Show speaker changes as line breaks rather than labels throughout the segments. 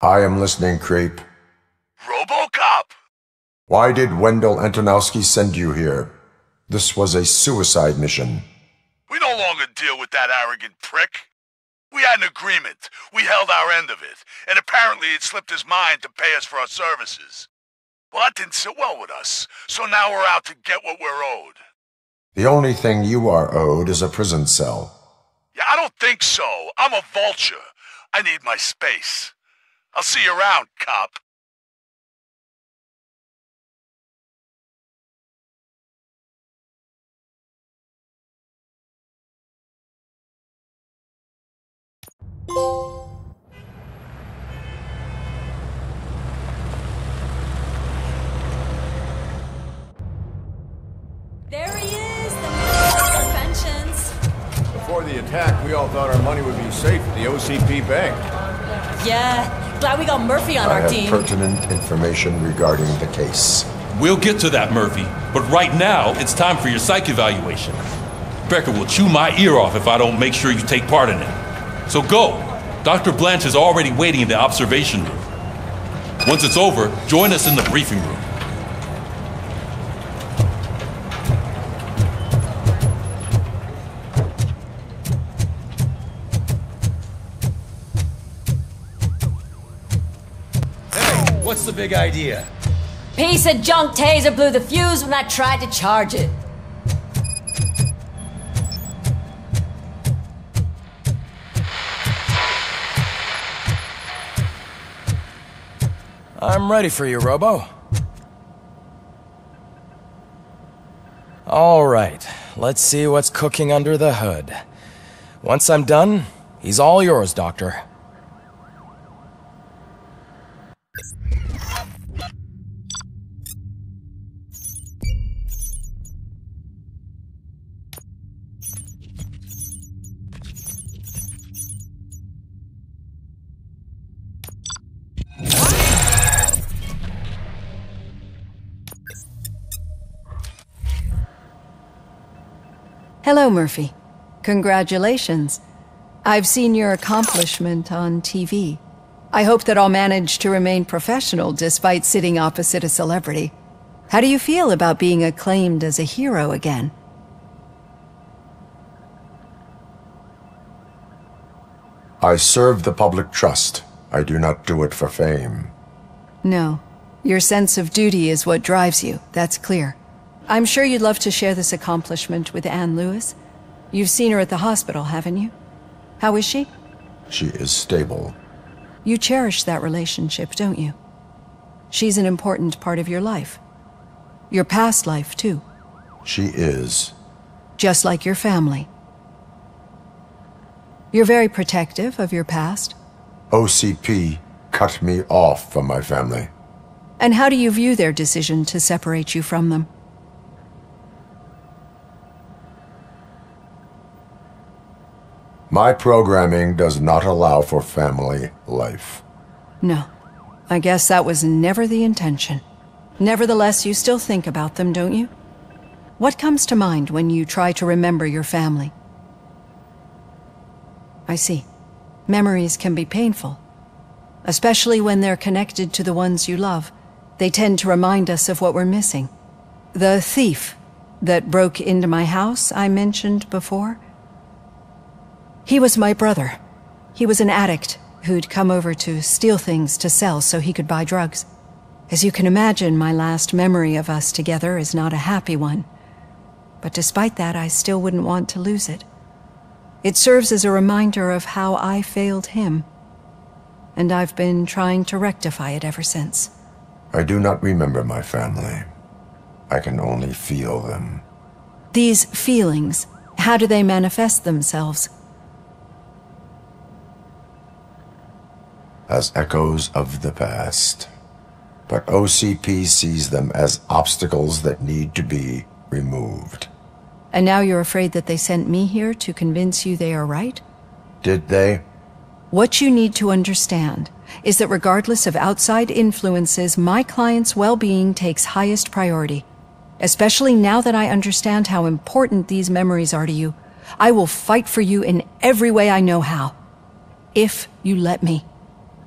I am listening, Creep.
RoboCop!
Why did Wendell Antonowski send you here? This was a suicide mission.
We no longer deal with that arrogant prick. We had an agreement. We held our end of it, and apparently it slipped his mind to pay us for our services. Well, that didn't sit well with us, so now we're out to get what we're owed.
The only thing you are owed is a prison cell.
Yeah, I don't think so. I'm a vulture. I need my space. I'll see you around, cop.
There he is, the man of our pensions.
Before the attack, we all thought our money would be safe at the OCP bank.
Yeah, glad we got Murphy on
I
our
have
team.
pertinent information regarding the case.
We'll get to that, Murphy. But right now, it's time for your psych evaluation. Becker will chew my ear off if I don't make sure you take part in it. So go. Dr. Blanche is already waiting in the observation room. Once it's over, join us in the briefing room.
Hey, what's the big idea?
Piece of junk taser blew the fuse when I tried to charge it.
I'm ready for you, Robo. All right, let's see what's cooking under the hood. Once I'm done, he's all yours, Doctor.
Hello, Murphy. Congratulations. I've seen your accomplishment on TV. I hope that I'll manage to remain professional despite sitting opposite a celebrity. How do you feel about being acclaimed as a hero again?
I serve the public trust. I do not do it for fame.
No. Your sense of duty is what drives you, that's clear. I'm sure you'd love to share this accomplishment with Anne Lewis. You've seen her at the hospital, haven't you? How is she?
She is stable.
You cherish that relationship, don't you? She's an important part of your life. Your past life, too.
She is.
Just like your family. You're very protective of your past.
OCP cut me off from my family.
And how do you view their decision to separate you from them?
My programming does not allow for family life.
No. I guess that was never the intention. Nevertheless, you still think about them, don't you? What comes to mind when you try to remember your family? I see. Memories can be painful. Especially when they're connected to the ones you love. They tend to remind us of what we're missing. The thief that broke into my house I mentioned before? He was my brother. He was an addict who'd come over to steal things to sell so he could buy drugs. As you can imagine, my last memory of us together is not a happy one. But despite that, I still wouldn't want to lose it. It serves as a reminder of how I failed him. And I've been trying to rectify it ever since.
I do not remember my family. I can only feel them.
These feelings, how do they manifest themselves?
As echoes of the past. But OCP sees them as obstacles that need to be removed.
And now you're afraid that they sent me here to convince you they are right?
Did they?
What you need to understand is that regardless of outside influences, my client's well-being takes highest priority. Especially now that I understand how important these memories are to you. I will fight for you in every way I know how. If you let me.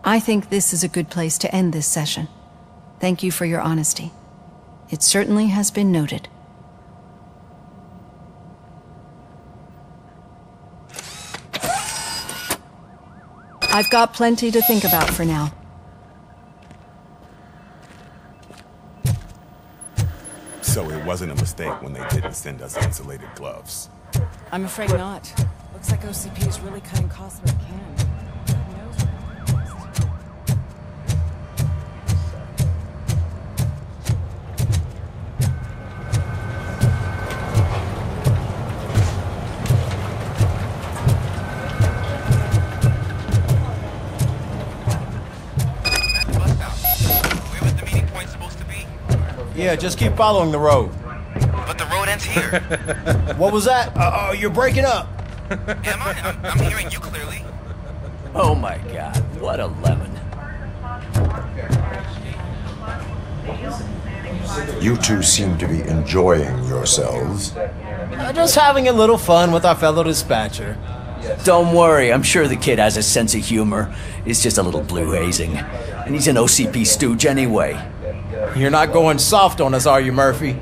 I think this is a good place to end this session. Thank you for your honesty. It certainly has been noted. I've got plenty to think about for now.
So it wasn't a mistake when they didn't send us insulated gloves.
I'm afraid not. Looks like OCP is really cutting costs where it can. Who knows?
Yeah, just keep following the road.
But the road ends here.
What was that? You're breaking up.
Am I? I'm hearing you clearly.
Oh my god, what a lemon.
You two seem to be enjoying yourselves.
Just having a little fun with our fellow dispatcher.
Don't worry, I'm sure the kid has a sense of humor. It's just a little blue hazing. And he's an OCP stooge anyway.
You're not going soft on us, are you, Murphy?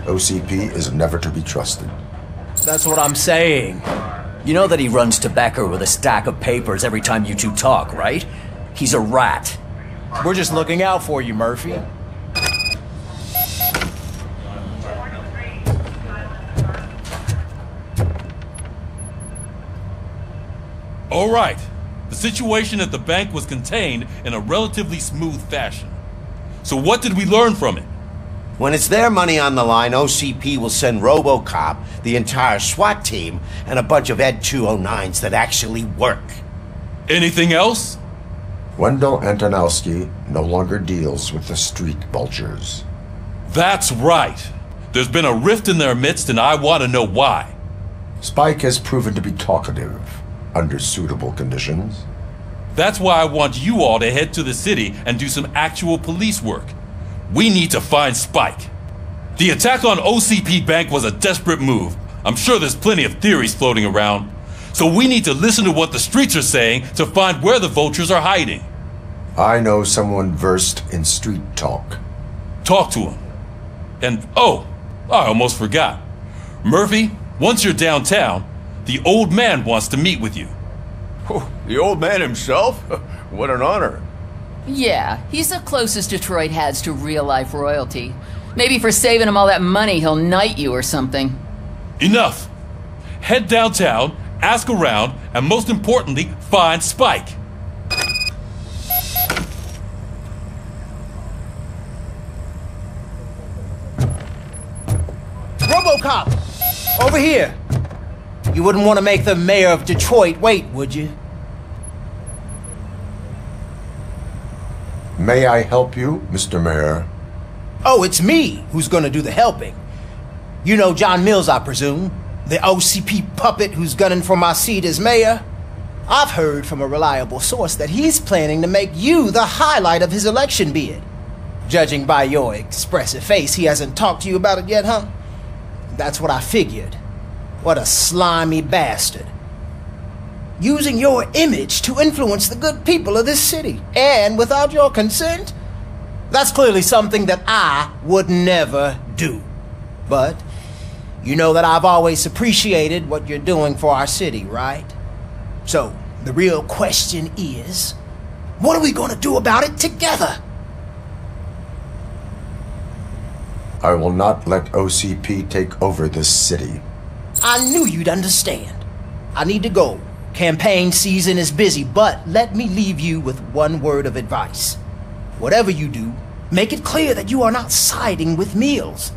OCP is never to be trusted.
That's what I'm saying.
You know that he runs to Becker with a stack of papers every time you two talk, right? He's a rat.
We're just looking out for you, Murphy.
All right. The situation at the bank was contained in a relatively smooth fashion. So what did we learn from it?
When it's their money on the line, OCP will send RoboCop, the entire SWAT team, and a bunch of Ed 209s that actually work.
Anything else?
Wendell Antonowski no longer deals with the street vultures.
That's right. There's been a rift in their midst, and I want to know why.
Spike has proven to be talkative under suitable conditions.
That's why I want you all to head to the city and do some actual police work. We need to find Spike. The attack on OCP Bank was a desperate move. I'm sure there's plenty of theories floating around. So we need to listen to what the streets are saying to find where the vultures are hiding.
I know someone versed in street talk.
Talk to him. And oh, I almost forgot. Murphy, once you're downtown, the old man wants to meet with you.
Oh, the old man himself? What an honor.
Yeah, he's the closest Detroit has to real-life royalty. Maybe for saving him all that money, he'll knight you or something.
Enough! Head downtown, ask around, and most importantly, find Spike.
RoboCop! Over here! You wouldn't want to make the mayor of Detroit wait, would you?
May I help you, Mr. Mayor?
Oh, it's me who's gonna do the helping. You know John Mills, I presume? The OCP puppet who's gunning for my seat as mayor? I've heard from a reliable source that he's planning to make you the highlight of his election bid. Judging by your expressive face, he hasn't talked to you about it yet, huh? That's what I figured. What a slimy bastard. Using your image to influence the good people of this city, and without your consent? That's clearly something that I would never do. But you know that I've always appreciated what you're doing for our city, right? So, the real question is, what are we going to do about it together?
I will not let OCP take over this city.
I knew you'd understand. I need to go. Campaign season is busy, but let me leave you with one word of advice. Whatever you do, make it clear that you are not siding with Mills.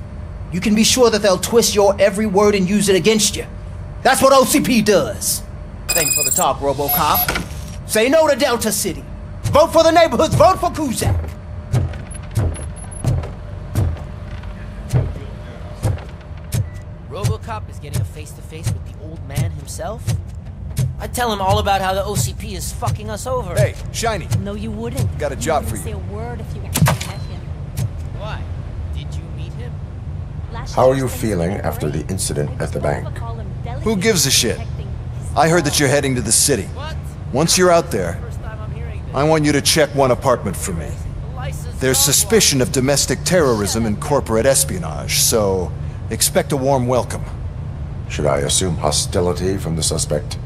You can be sure that they'll twist your every word and use it against you. That's what OCP does. Thanks for the talk, RoboCop. Say no to Delta City. Vote for the neighborhoods. Vote for Kuzak.
RoboCop is getting a face-to-face with the old man himself? I'd tell him all about how the OCP is fucking us over.
Hey, Shiny.
No, you wouldn't.
Got a job for you.
Say a word if you actually met him.
Why? Did you meet him?
How are you feeling after the incident at the bank?
Who gives a shit? I heard that you're heading to the city. Once you're out there, I want you to check one apartment for me. There's suspicion of domestic terrorism and corporate espionage, so expect a warm welcome.
Should I assume hostility from the suspect?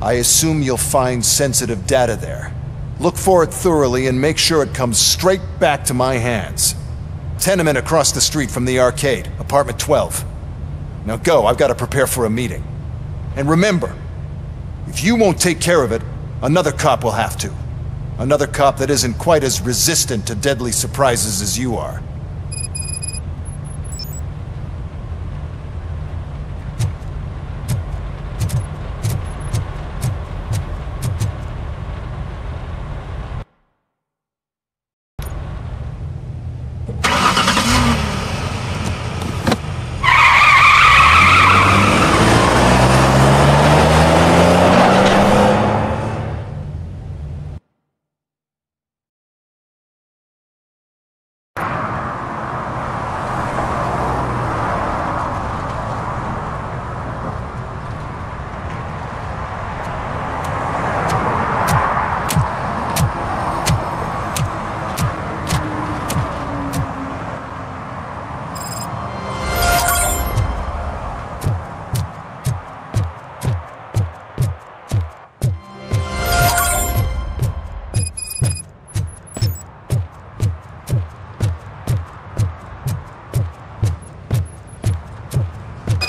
I assume you'll find sensitive data there. Look for it thoroughly and make sure it comes straight back to my hands. Tenement across the street from the arcade, apartment 12. Now go, I've got to prepare for a meeting. And remember, if you won't take care of it, another cop will have to. Another cop that isn't quite as resistant to deadly surprises as you are.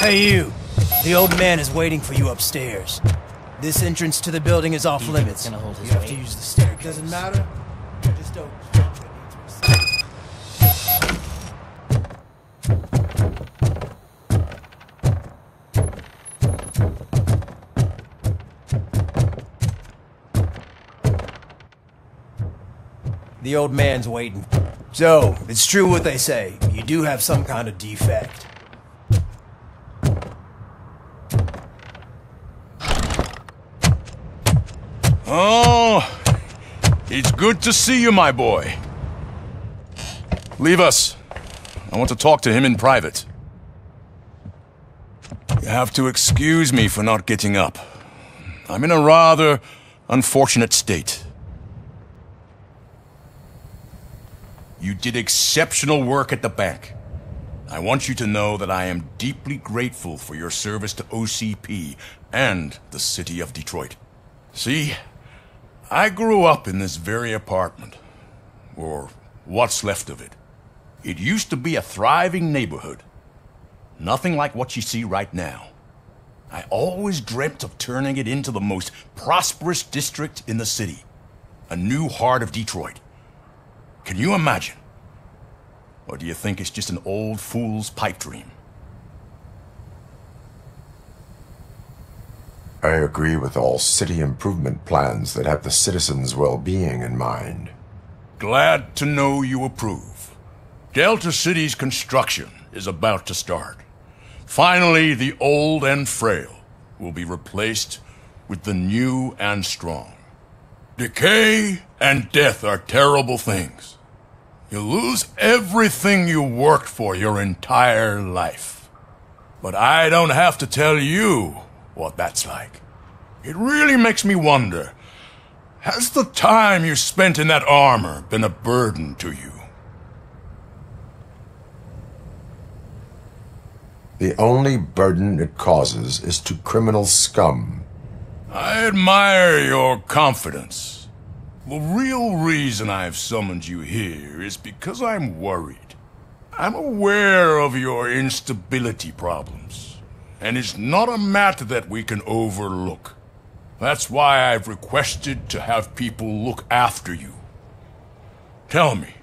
Hey you! The old man is waiting for you upstairs. This entrance to the building is off limits. You have to use the staircase. Doesn't matter. Just don't jump The old man's waiting. So, it's true what they say. You do have some kind of defect.
Oh, it's good to see you, my boy. Leave us. I want to talk to him in private. You have to excuse me for not getting up. I'm in a rather unfortunate state. You did exceptional work at the bank. I want you to know that I am deeply grateful for your service to OCP and the city of Detroit. See, I grew up in this very apartment, or what's left of it. It used to be a thriving neighborhood. Nothing like what you see right now. I always dreamt of turning it into the most prosperous district in the city. A new heart of Detroit. Can you imagine? Or do you think it's just an old fool's pipe dream?
I agree with all city improvement plans that have the citizens' well-being in mind.
Glad to know you approve. Delta City's construction is about to start. Finally, the old and frail will be replaced with the new and strong. Decay and death are terrible things. You lose everything you worked for your entire life. But I don't have to tell you what that's like. It really makes me wonder, has the time you spent in that armor been a burden to you?
The only burden it causes is to criminal scum.
I admire your confidence. The real reason I've summoned you here is because I'm worried. I'm aware of your instability problems. And it's not a matter that we can overlook. That's why I've requested to have people look after you. Tell me,